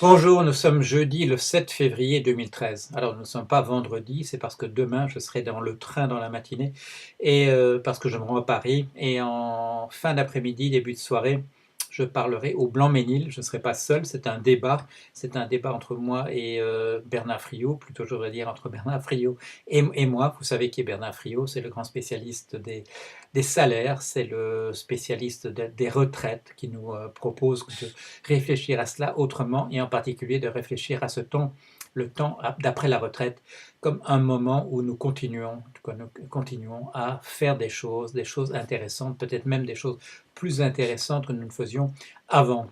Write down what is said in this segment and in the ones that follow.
Bonjour, nous sommes jeudi le 7 février 2013. Alors nous ne sommes pas vendredi, c'est parce que demain je serai dans le train dans la matinée et parce que je me rends à Paris et en fin d'après-midi, début de soirée, je parlerai au Blanc-Ménil. Je ne serai pas seul, c'est un débat entre moi et Bernard Friot, plutôt je devrais dire entre Bernard Friot et moi. Vous savez qui est Bernard Friot, c'est le grand spécialiste des salaires, c'est le spécialiste des retraites qui nous propose de réfléchir à cela autrement et en particulier de réfléchir à le temps d'après la retraite, comme un moment où nous continuons à faire des choses intéressantes, peut-être même des choses plus intéressantes que nous ne faisions avant.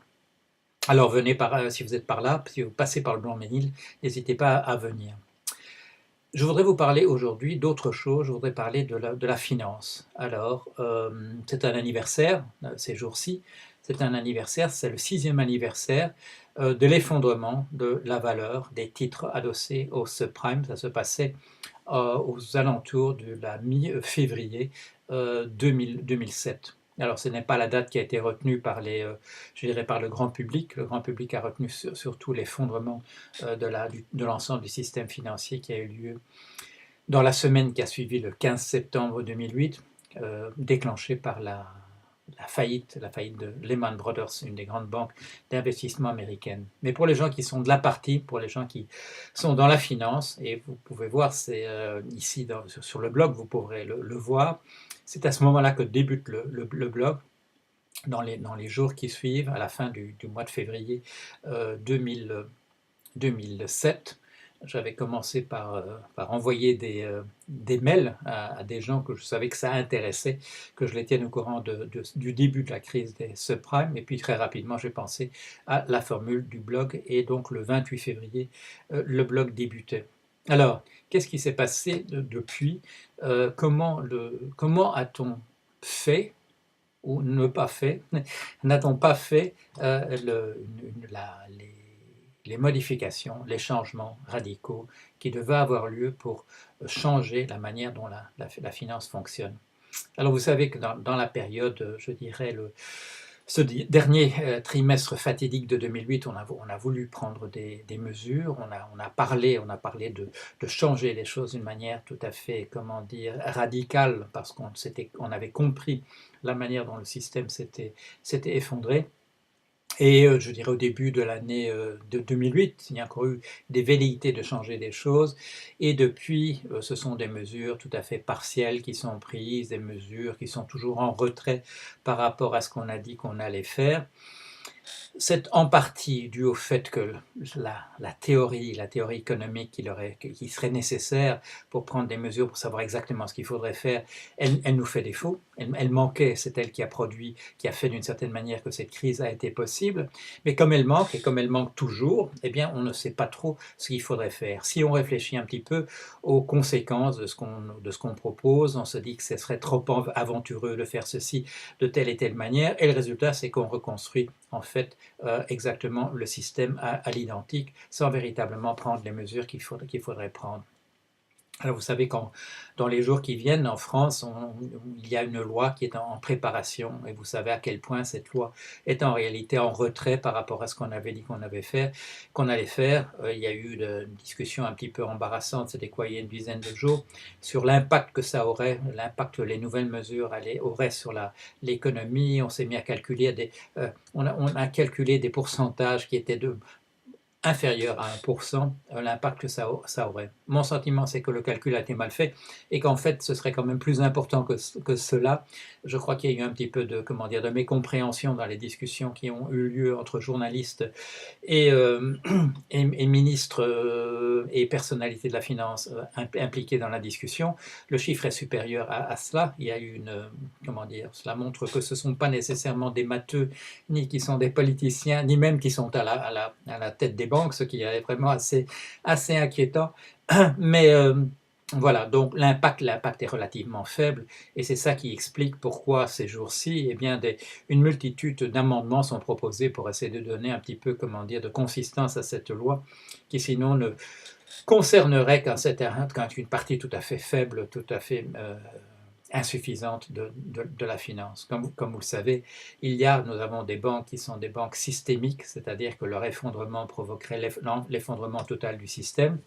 Alors venez si vous êtes par là, si vous passez par le Blanc-Ménil, n'hésitez pas à venir. Je voudrais vous parler aujourd'hui d'autre chose, je voudrais parler de la finance. Alors, c'est un anniversaire, ces jours-ci, c'est un anniversaire, c'est le 6e anniversaire de l'effondrement de la valeur des titres adossés au subprime. Ça se passait aux alentours de la mi-février 2007. Alors, ce n'est pas la date qui a été retenue par je dirais par le grand public. Le grand public a retenu surtout l'effondrement de l'ensemble du système financier qui a eu lieu dans la semaine qui a suivi le 15 septembre 2008, déclenchée par la faillite de Lehman Brothers, une des grandes banques d'investissement américaines. Mais pour les gens qui sont de la partie, pour les gens qui sont dans la finance, et vous pouvez voir, c'est ici sur le blog, vous pourrez le voir, c'est à ce moment-là que débute le blog, dans les jours qui suivent, à la fin du mois de février 2007. J'avais commencé par envoyer des mails à des gens que je savais que ça intéressait, que je les tienne au courant du début de la crise des subprimes. Et puis très rapidement, j'ai pensé à la formule du blog. Et donc le 28 février, le blog débutait. Alors, qu'est-ce qui s'est passé depuis Comment a-t-on fait ou ne pas fait, n'a-t-on pas fait les modifications, les changements radicaux qui devaient avoir lieu pour changer la manière dont la finance fonctionne. Alors vous savez que dans la période, je dirais, ce dernier trimestre fatidique de 2008, on a voulu prendre des mesures, on a parlé de changer les choses d'une manière tout à fait, comment dire, radicale, parce on avait compris la manière dont le système s'était effondré. Et je dirais au début de l'année de 2008, il y a encore eu des velléités de changer des choses. Et depuis, ce sont des mesures tout à fait partielles qui sont prises, des mesures qui sont toujours en retrait par rapport à ce qu'on a dit qu'on allait faire. C'est en partie dû au fait que la théorie économique qui serait nécessaire pour prendre des mesures, pour savoir exactement ce qu'il faudrait faire, elle nous fait défaut. Elle manquait, c'est elle qui a fait d'une certaine manière que cette crise a été possible. Mais comme elle manque, et comme elle manque toujours, eh bien, on ne sait pas trop ce qu'il faudrait faire. Si on réfléchit un petit peu aux conséquences de ce qu'on propose, on se dit que ce serait trop aventureux de faire ceci de telle et telle manière, et le résultat, c'est qu'on reconstruit en fait exactement le système à l'identique sans véritablement prendre les mesures qu'il faudrait prendre. Alors vous savez quand dans les jours qui viennent en France, il y a une loi qui est en préparation et vous savez à quel point cette loi est en réalité en retrait par rapport à ce qu'on avait dit qu'on allait faire. Il y a eu une discussion un petit peu embarrassante, c'était quoi, il y a une dizaine de jours, sur l'impact que ça aurait, l'impact que les nouvelles mesures auraient sur l'économie. On s'est mis à calculer on a calculé des pourcentages qui étaient inférieur à 1%, l'impact que ça aurait. Mon sentiment, c'est que le calcul a été mal fait et qu'en fait, ce serait quand même plus important que cela. Je crois qu'il y a eu un petit peu de mécompréhension dans les discussions qui ont eu lieu entre journalistes et, et ministres et personnalités de la finance impliquées dans la discussion. Le chiffre est supérieur à cela. Il y a eu cela montre que ce ne sont pas nécessairement des matheux, ni qui sont des politiciens, ni même qui sont à la tête des banques, ce qui est vraiment assez inquiétant. Mais voilà, donc l'impact est relativement faible et c'est ça qui explique pourquoi ces jours-ci, eh bien, une multitude d'amendements sont proposés pour essayer de donner un petit peu, de consistance à cette loi qui sinon ne concernerait qu'une partie tout à fait faible, tout à fait insuffisante de la finance. Comme vous le savez, nous avons des banques qui sont des banques systémiques, c'est-à-dire que leur effondrement provoquerait l'effondrement total du système.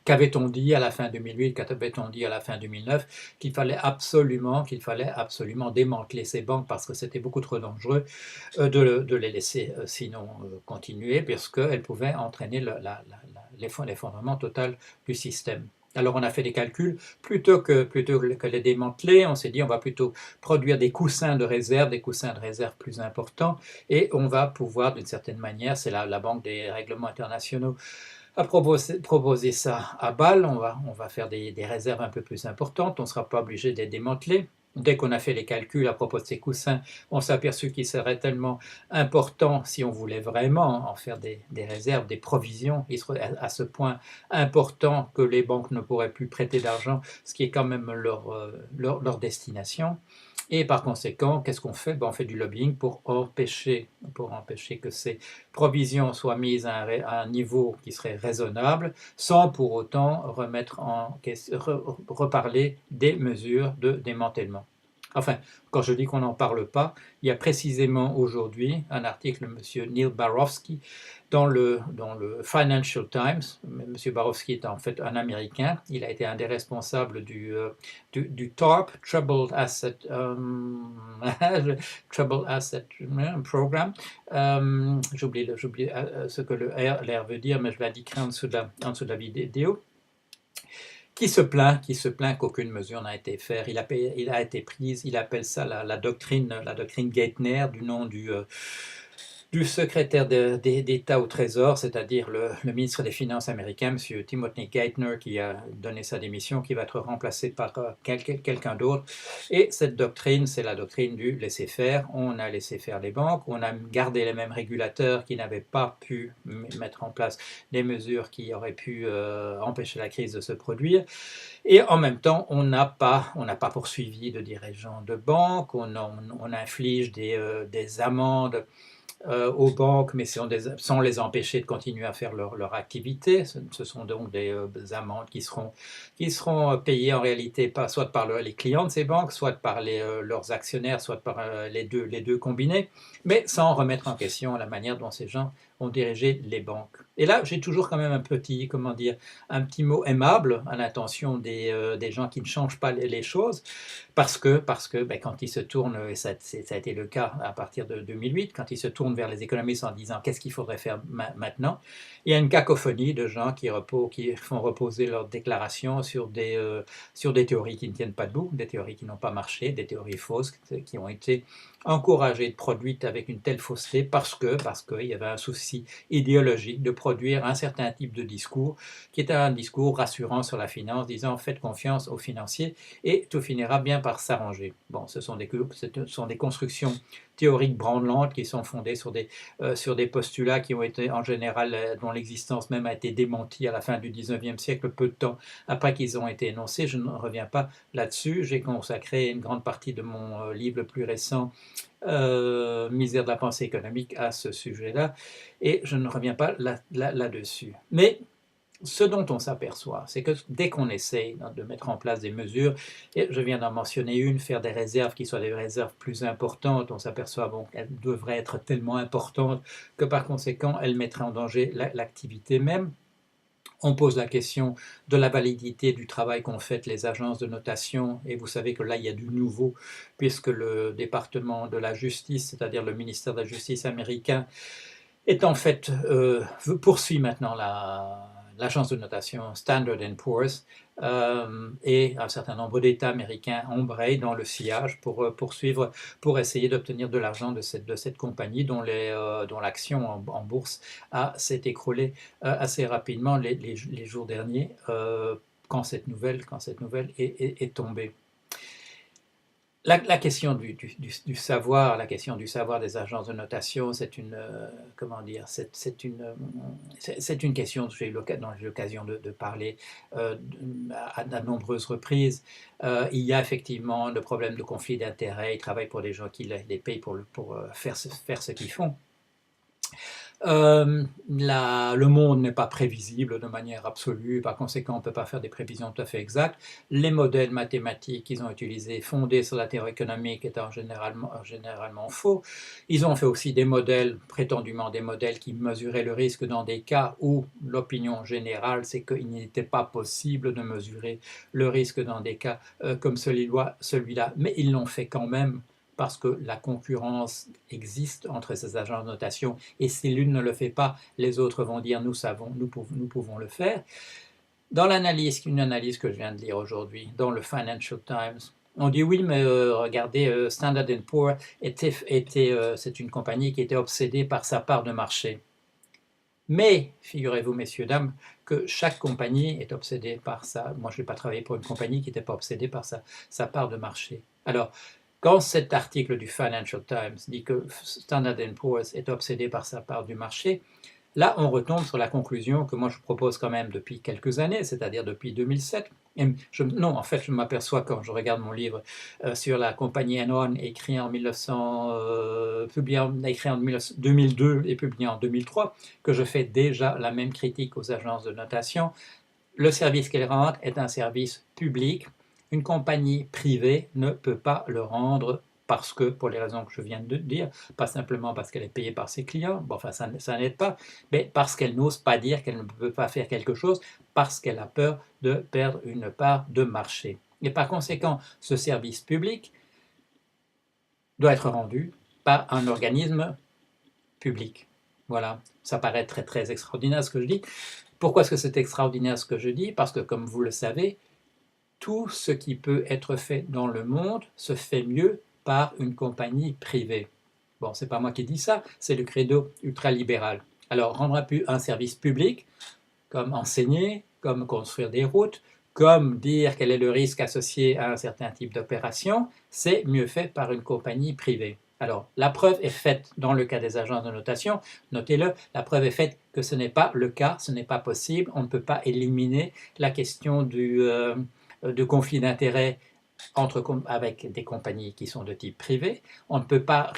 Qu'avait-on dit à la fin 2008, qu'avait-on dit à la fin 2009? Qu'il fallait absolument démanteler ces banques parce que c'était beaucoup trop dangereux de les laisser sinon continuer, puisqu'elles pouvaient entraîner l'effondrement total du système. Alors on a fait des calculs, plutôt que les démanteler, on s'est dit on va plutôt produire des coussins de réserve plus importants, et on va pouvoir d'une certaine manière, c'est la Banque des règlements internationaux, a proposé ça à Bâle. On va faire des réserves un peu plus importantes, on ne sera pas obligé de les démanteler. Dès qu'on a fait les calculs à propos de ces coussins, on s'est aperçu qu'ils seraient tellement importants, si on voulait vraiment en faire des réserves, des provisions, ils seraient à ce point importants que les banques ne pourraient plus prêter d'argent, ce qui est quand même leur destination. Et par conséquent, qu'est-ce qu'on fait? On fait du lobbying pour empêcher que ces provisions soient mises à un niveau qui serait raisonnable, sans pour autant reparler des mesures de démantèlement. Enfin, quand je dis qu'on n'en parle pas, il y a précisément aujourd'hui un article de M. Neil Barofsky dans le Financial Times. M. Barofsky est en fait un Américain. Il a été un des responsables du TARP, Troubled Asset Program. J'oublie ce que le R veut dire, mais je l'indiquerai en dessous de la vidéo. Qui se plaint qu'aucune mesure n'a été faite. Il a été prise, il appelle ça la doctrine Geithner, du nom du secrétaire d'État au Trésor, c'est-à-dire le ministre des Finances américain, M. Timothy Geithner, qui a donné sa démission, qui va être remplacé par quelqu'un d'autre. Et cette doctrine, c'est la doctrine du laisser-faire. On a laissé faire les banques, on a gardé les mêmes régulateurs qui n'avaient pas pu mettre en place des mesures qui auraient pu empêcher la crise de se produire. Et en même temps, on n'a pas poursuivi de dirigeants de banques, on inflige des amendes aux banques, mais sans les empêcher de continuer à faire leur activité. Ce sont donc des amendes qui seront payées en réalité soit par les clients de ces banques, soit par leurs actionnaires, soit par les deux combinés, mais sans remettre en question la manière dont ces gens ont dirigé les banques. Et là, j'ai toujours quand même un petit mot aimable à l'intention des gens qui ne changent pas les choses, parce que quand ils se tournent, et ça a été le cas à partir de 2008, quand ils se tournent vers les économistes en disant qu'est-ce qu'il faudrait faire maintenant, il y a une cacophonie de gens qui font reposer leurs déclarations sur des théories qui ne tiennent pas debout, des théories qui n'ont pas marché, des théories fausses qui ont été encouragées, produites avec une telle fausseté parce qu'il y avait un souci idéologique de produire un certain type de discours qui était un discours rassurant sur la finance, disant faites confiance aux financiers et tout finira bien par s'arranger. Bon, ce sont des constructions théoriques branlantes qui sont fondées sur des postulats qui ont été en général, dont l'existence même a été démentie à la fin du 19e siècle, peu de temps après qu'ils ont été énoncés. Je ne reviens pas là-dessus. J'ai consacré une grande partie de mon livre le plus récent, Misère de la pensée économique, à ce sujet-là, et je ne reviens pas là-dessus. Mais ce dont on s'aperçoit, c'est que dès qu'on essaye de mettre en place des mesures, et je viens d'en mentionner une, faire des réserves qui soient des réserves plus importantes, on s'aperçoit qu'elles devraient être tellement importantes que par conséquent, elles mettraient en danger l'activité même. On pose la question de la validité du travail qu'ont fait les agences de notation, et vous savez que là, il y a du nouveau, puisque le département de la justice, c'est-à-dire le ministère de la Justice américain, est en fait, poursuit maintenant l'agence de notation Standard & Poor's, et un certain nombre d'États américains embrayent dans le sillage pour essayer d'obtenir de l'argent de cette compagnie dont l'action en bourse s'est écroulée assez rapidement les jours derniers, quand cette nouvelle est tombée. La question du savoir, la question du savoir des agences de notation, c'est une question dont j'ai eu l'occasion de parler à de nombreuses reprises. Il y a effectivement le problème de conflit d'intérêts. Ils travaillent pour des gens qui les payent pour faire ce qu'ils font. Le monde n'est pas prévisible de manière absolue, par conséquent on ne peut pas faire des prévisions tout à fait exactes. Les modèles mathématiques qu'ils ont utilisés, fondés sur la théorie économique, étaient généralement faux. Ils ont fait aussi des modèles, prétendument des modèles qui mesuraient le risque dans des cas où l'opinion générale, c'est qu'il n'était pas possible de mesurer le risque dans des cas comme celui-là, mais ils l'ont fait quand même parce que la concurrence existe entre ces agences de notation, et si l'une ne le fait pas, les autres vont dire nous savons, nous pouvons le faire. Dans l'analyse, une analyse que je viens de lire aujourd'hui, dans le Financial Times, on dit oui, mais regardez, Standard Poor's c'est une compagnie qui était obsédée par sa part de marché. Mais, figurez-vous, messieurs, dames, que chaque compagnie est obsédée par ça. Moi, je n'ai pas travaillé pour une compagnie qui n'était pas obsédée par sa part de marché. Alors, quand cet article du Financial Times dit que Standard Poor's est obsédé par sa part du marché, là, on retombe sur la conclusion que moi je propose quand même depuis quelques années, c'est-à-dire depuis 2007. Non, en fait, je m'aperçois quand je regarde mon livre sur la compagnie Enron, écrit en 2002 et publié en 2003, que je fais déjà la même critique aux agences de notation. Le service qu'elles rendent est un service public. Une compagnie privée ne peut pas le rendre parce que, pour les raisons que je viens de dire, pas simplement parce qu'elle est payée par ses clients, bon, enfin ça n'aide pas, mais parce qu'elle n'ose pas dire qu'elle ne peut pas faire quelque chose, parce qu'elle a peur de perdre une part de marché. Et par conséquent, ce service public doit être rendu par un organisme public. Voilà, ça paraît très très extraordinaire ce que je dis. Pourquoi est-ce que c'est extraordinaire ce que je dis? Parce que, comme vous le savez, tout ce qui peut être fait dans le monde se fait mieux par une compagnie privée. Bon, c'est pas moi qui dis ça, c'est le credo ultralibéral. Alors, rendre un service public, comme enseigner, comme construire des routes, comme dire quel est le risque associé à un certain type d'opération, c'est mieux fait par une compagnie privée. Alors, la preuve est faite dans le cas des agences de notation, notez-le, la preuve est faite que ce n'est pas le cas, ce n'est pas possible, on ne peut pas éliminer la question de conflit d'intérêts avec des compagnies qui sont de type privé. On ne peut pas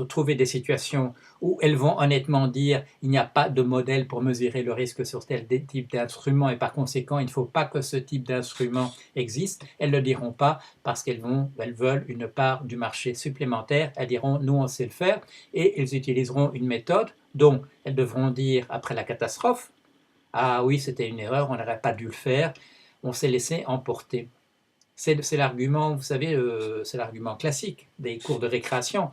trouver des situations où elles vont honnêtement dire il n'y a pas de modèle pour mesurer le risque sur tel type d'instrument et par conséquent il ne faut pas que ce type d'instrument existe. Elles ne le diront pas parce qu'elles veulent une part du marché supplémentaire. Elles diront nous on sait le faire et elles utiliseront une méthode dont elles devront dire après la catastrophe ah oui c'était une erreur, on n'aurait pas dû le faire, on s'est laissé emporter. C'est l'argument, vous savez, c'est l'argument classique des cours de récréation.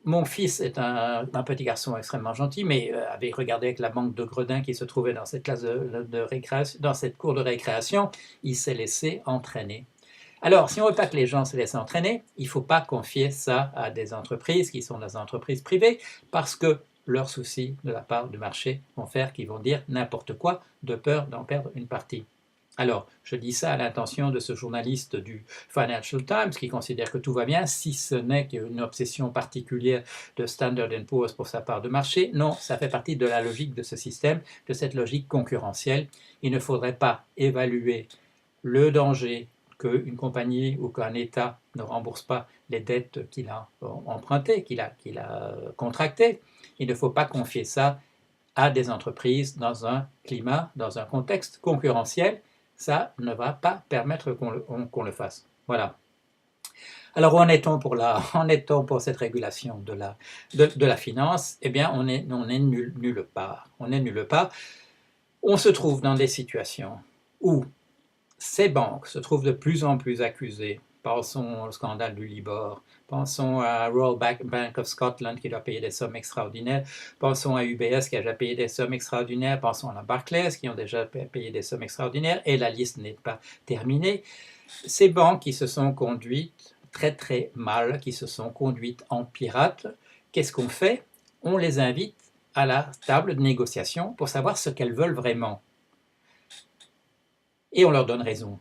Mon fils est un petit garçon extrêmement gentil, mais avait regardé avec la banque de gredins qui se trouvait dans cette classe de récréation, dans cette cour de récréation, il s'est laissé entraîner. Alors, si on ne veut pas que les gens se laissent entraîner, il ne faut pas confier ça à des entreprises qui sont des entreprises privées, parce que leurs soucis de la part du marché vont faire qu'ils vont dire n'importe quoi de peur d'en perdre une partie. Alors, je dis ça à l'intention de ce journaliste du Financial Times qui considère que tout va bien, si ce n'est qu'une obsession particulière de Standard Poor's pour sa part de marché. Non, ça fait partie de la logique de ce système, de cette logique concurrentielle. Il ne faudrait pas évaluer le danger qu'une compagnie ou qu'un État ne rembourse pas les dettes qu'il a empruntées, qu'il a contractées. Il ne faut pas confier ça à des entreprises dans un climat, dans un contexte concurrentiel. Ça ne va pas permettre qu'on le fasse. Voilà. Alors, où en est-on pour cette régulation de la finance? Eh bien, on est nulle part. On est nulle part. On se trouve dans des situations où ces banques se trouvent de plus en plus accusées. Pensons au scandale du Libor, pensons à Royal Bank of Scotland qui doit payer des sommes extraordinaires, pensons à UBS qui a déjà payé des sommes extraordinaires, pensons à Barclays qui ont déjà payé des sommes extraordinaires, et la liste n'est pas terminée. Ces banques qui se sont conduites très très mal, qui se sont conduites en pirates, qu'est-ce qu'on fait? On les invite à la table de négociation pour savoir ce qu'elles veulent vraiment. Et on leur donne raison.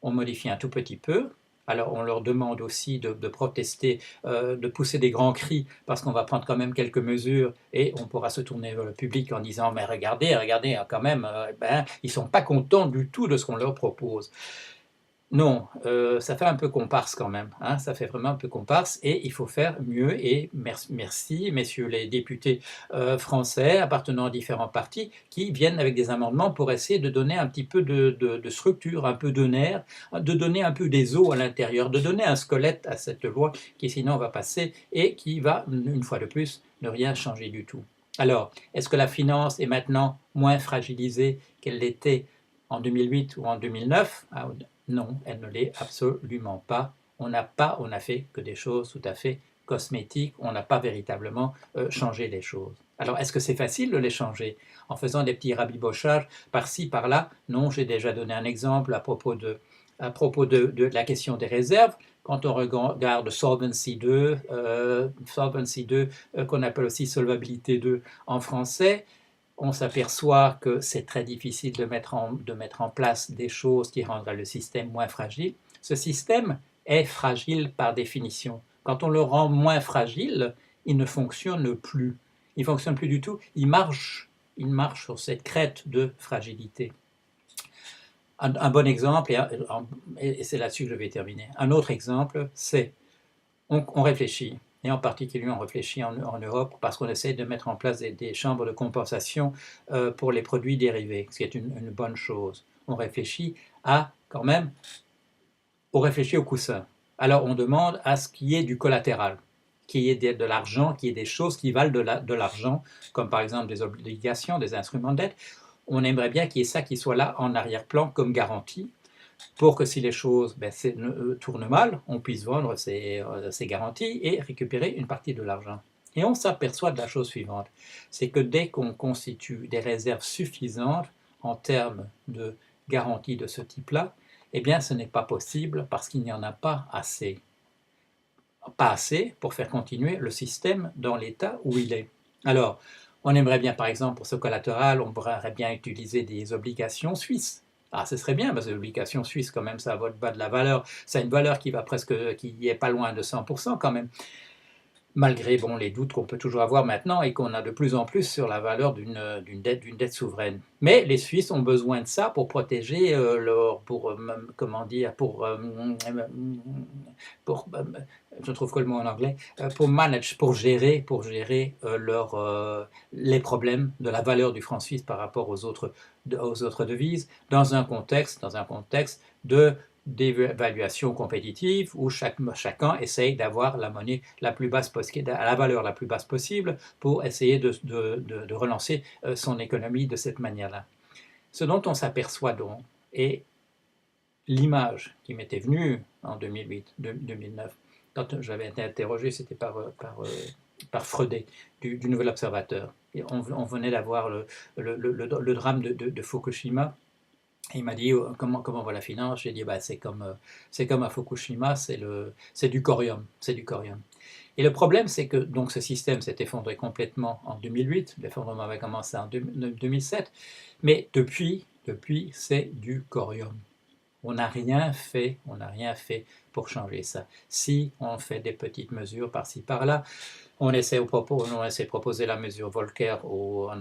On modifie un tout petit peu. Alors on leur demande aussi de protester, de pousser des grands cris, parce qu'on va prendre quand même quelques mesures, et on pourra se tourner vers le public en disant « mais regardez, quand même, ils ne sont pas contents du tout de ce qu'on leur propose ». Non, ça fait un peu comparse quand même, hein, ça fait vraiment un peu comparse et il faut faire mieux et merci messieurs les députés, français appartenant à différents partis qui viennent avec des amendements pour essayer de donner un petit peu de structure, un peu de nerf, de donner un peu des os à l'intérieur, de donner un squelette à cette loi qui sinon va passer et qui va, une fois de plus, ne rien changer du tout. Alors, est-ce que la finance est maintenant moins fragilisée qu'elle l'était en 2008 ou en 2009? Non, elle ne l'est absolument pas. On n'a fait que des choses tout à fait cosmétiques, on n'a pas véritablement changé les choses. Alors, est-ce que c'est facile de les changer en faisant des petits rabibochages par-ci, par-là? Non, j'ai déjà donné un exemple à propos de la question des réserves. Quand on regarde Solvency 2, qu'on appelle aussi Solvabilité 2 en français, on s'aperçoit que c'est très difficile de mettre en place des choses qui rendraient le système moins fragile. Ce système est fragile par définition. Quand on le rend moins fragile, il ne fonctionne plus. Il ne fonctionne plus du tout. Il marche sur cette crête de fragilité. Un bon exemple, et c'est là-dessus que je vais terminer. Un autre exemple, c'est on réfléchit, et en particulier on réfléchit en Europe parce qu'on essaie de mettre en place des chambres de compensation pour les produits dérivés, ce qui est une bonne chose. On réfléchit quand même, on réfléchit au coussin. Alors on demande à ce qu'il y ait du collatéral, qu'il y ait de l'argent, qu'il y ait des choses qui valent de l'argent, comme par exemple des obligations, des instruments de dette. On aimerait bien qu'il y ait ça qui soit là en arrière-plan comme garantie pour que si les choses tournent mal, on puisse vendre ces garanties et récupérer une partie de l'argent. Et on s'aperçoit de la chose suivante, c'est que dès qu'on constitue des réserves suffisantes en termes de garanties de ce type-là, eh bien ce n'est pas possible parce qu'il n'y en a pas assez. Pas assez pour faire continuer le système dans l'état où il est. Alors, on aimerait bien, par exemple, pour ce collatéral, on pourrait bien utiliser des obligations suisses. Ah, ce serait bien, parce que l'obligation suisse, quand même, ça va de la valeur. Ça a une valeur qui est pas loin de 100% quand même. Malgré les doutes qu'on peut toujours avoir maintenant et qu'on a de plus en plus sur la valeur d'une dette souveraine. Mais les Suisses ont besoin de ça pour protéger comment dire, je trouve que le mot en anglais, pour gérer les problèmes de la valeur du franc suisse par rapport aux autres devises dans un contexte d'évaluation compétitive où chacun essaye d'avoir la monnaie la plus basse possible, à la valeur la plus basse possible pour essayer de relancer son économie de cette manière-là. Ce dont on s'aperçoit donc est l'image qui m'était venue en 2008, 2009. Quand j'avais été interrogé, c'était par Freudet du Nouvel Observateur. Et on venait d'avoir le drame de Fukushima. Il m'a dit comment va la finance. J'ai dit c'est comme à Fukushima, c'est du corium, c'est du corium. Et le problème, c'est que donc ce système s'est effondré complètement en 2008. L'effondrement avait commencé en 2007, mais depuis c'est du corium. On n'a rien fait pour changer ça. Si on fait des petites mesures par-ci par-là, on essaie de proposer la mesure Volcker aux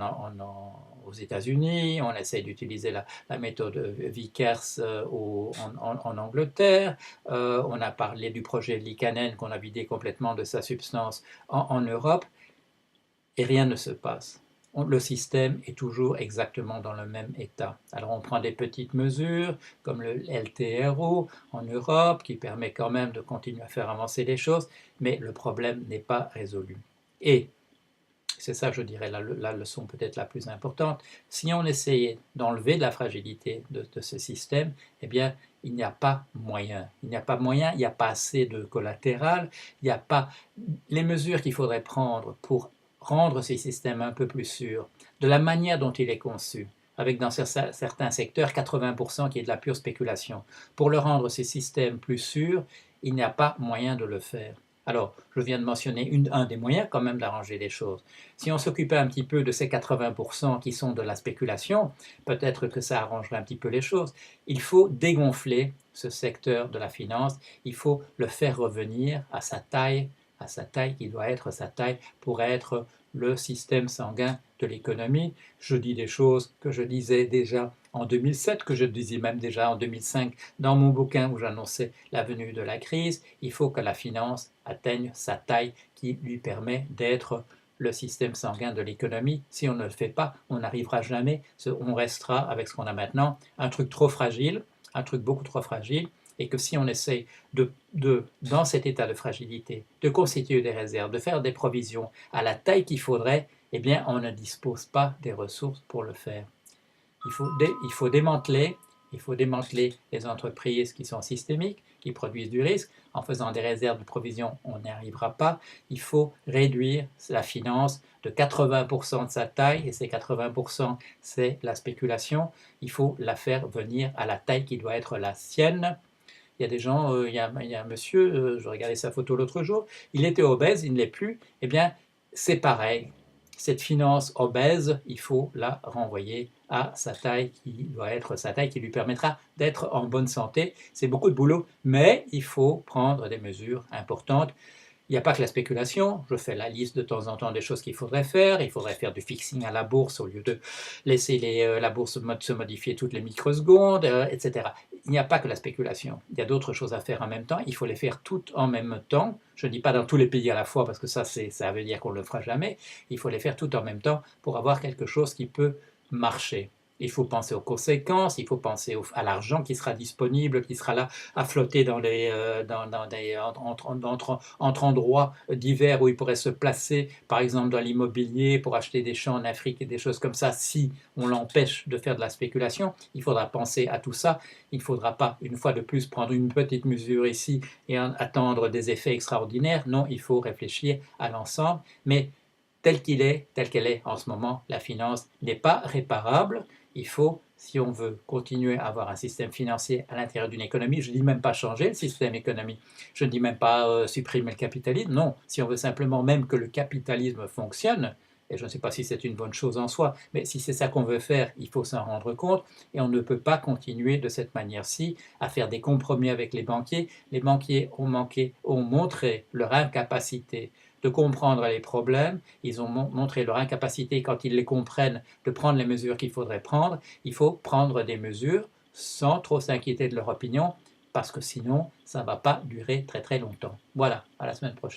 États-Unis, on essaie d'utiliser la méthode Vickers en Angleterre, on a parlé du projet Liikanen qu'on a vidé complètement de sa substance en Europe, et rien ne se passe. Le système est toujours exactement dans le même état. Alors on prend des petites mesures comme le LTRO en Europe qui permet quand même de continuer à faire avancer les choses, mais le problème n'est pas résolu. Et c'est ça, je dirais, la leçon peut-être la plus importante. Si on essayait d'enlever de la fragilité de ce système, eh bien, il n'y a pas moyen. Il n'y a pas moyen, il n'y a pas assez de collatéral, il n'y a pas les mesures qu'il faudrait prendre pour rendre ces systèmes un peu plus sûrs, de la manière dont il est conçu, avec dans certains secteurs 80% qui est de la pure spéculation. Pour le rendre ces systèmes plus sûrs, il n'y a pas moyen de le faire. Alors, je viens de mentionner un des moyens quand même d'arranger les choses. Si on s'occupait un petit peu de ces 80% qui sont de la spéculation, peut-être que ça arrangerait un petit peu les choses. Il faut dégonfler ce secteur de la finance, il faut le faire revenir à sa taille qui doit être sa taille pour être le système sanguin de l'économie. Je dis des choses que je disais déjà en 2007, que je disais même déjà en 2005 dans mon bouquin où j'annonçais la venue de la crise. Il faut que la finance atteigne sa taille qui lui permet d'être le système sanguin de l'économie. Si on ne le fait pas, on n'arrivera jamais, on restera avec ce qu'on a maintenant, un truc trop fragile, un truc beaucoup trop fragile, et que si on essaye dans cet état de fragilité, de constituer des réserves, de faire des provisions à la taille qu'il faudrait, eh bien on ne dispose pas des ressources pour le faire. Il faut démanteler les entreprises qui sont systémiques, qui produisent du risque. En faisant des réserves de provision, on n'y arrivera pas. Il faut réduire la finance de 80% de sa taille, et ces 80%, c'est la spéculation. Il faut la faire venir à la taille qui doit être la sienne. Il y a des gens, il y a un monsieur, je regardais sa photo l'autre jour, il était obèse, il ne l'est plus. Eh bien, c'est pareil. Cette finance obèse, il faut la renvoyer à sa taille qui doit être sa taille qui lui permettra d'être en bonne santé. C'est beaucoup de boulot, mais il faut prendre des mesures importantes. Il n'y a pas que la spéculation, je fais la liste de temps en temps des choses qu'il faudrait faire. Il faudrait faire du fixing à la bourse au lieu de laisser la bourse se modifier toutes les microsecondes, etc. Il n'y a pas que la spéculation, il y a d'autres choses à faire en même temps, il faut les faire toutes en même temps. Je ne dis pas dans tous les pays à la fois parce que ça veut dire qu'on ne le fera jamais. Il faut les faire toutes en même temps pour avoir quelque chose qui peut marcher. Il faut penser aux conséquences, il faut penser à l'argent qui sera disponible, qui sera là à flotter entre endroits divers où il pourrait se placer, par exemple dans l'immobilier, pour acheter des champs en Afrique et des choses comme ça. Si on l'empêche de faire de la spéculation, il faudra penser à tout ça. Il ne faudra pas, une fois de plus, prendre une petite mesure ici et attendre des effets extraordinaires. Non, il faut réfléchir à l'ensemble, mais telle qu'elle est en ce moment, la finance n'est pas réparable. Il faut, si on veut continuer à avoir un système financier à l'intérieur d'une économie, je ne dis même pas changer le système économique, je ne dis même pas supprimer le capitalisme, non, si on veut simplement même que le capitalisme fonctionne, et je ne sais pas si c'est une bonne chose en soi, mais si c'est ça qu'on veut faire, il faut s'en rendre compte, et on ne peut pas continuer de cette manière-ci à faire des compromis avec les banquiers. Les banquiers ont montré leur incapacité de comprendre les problèmes, ils ont montré leur incapacité, quand ils les comprennent, de prendre les mesures qu'il faudrait prendre. Il faut prendre des mesures sans trop s'inquiéter de leur opinion, parce que sinon, ça ne va pas durer très très longtemps. Voilà, à la semaine prochaine.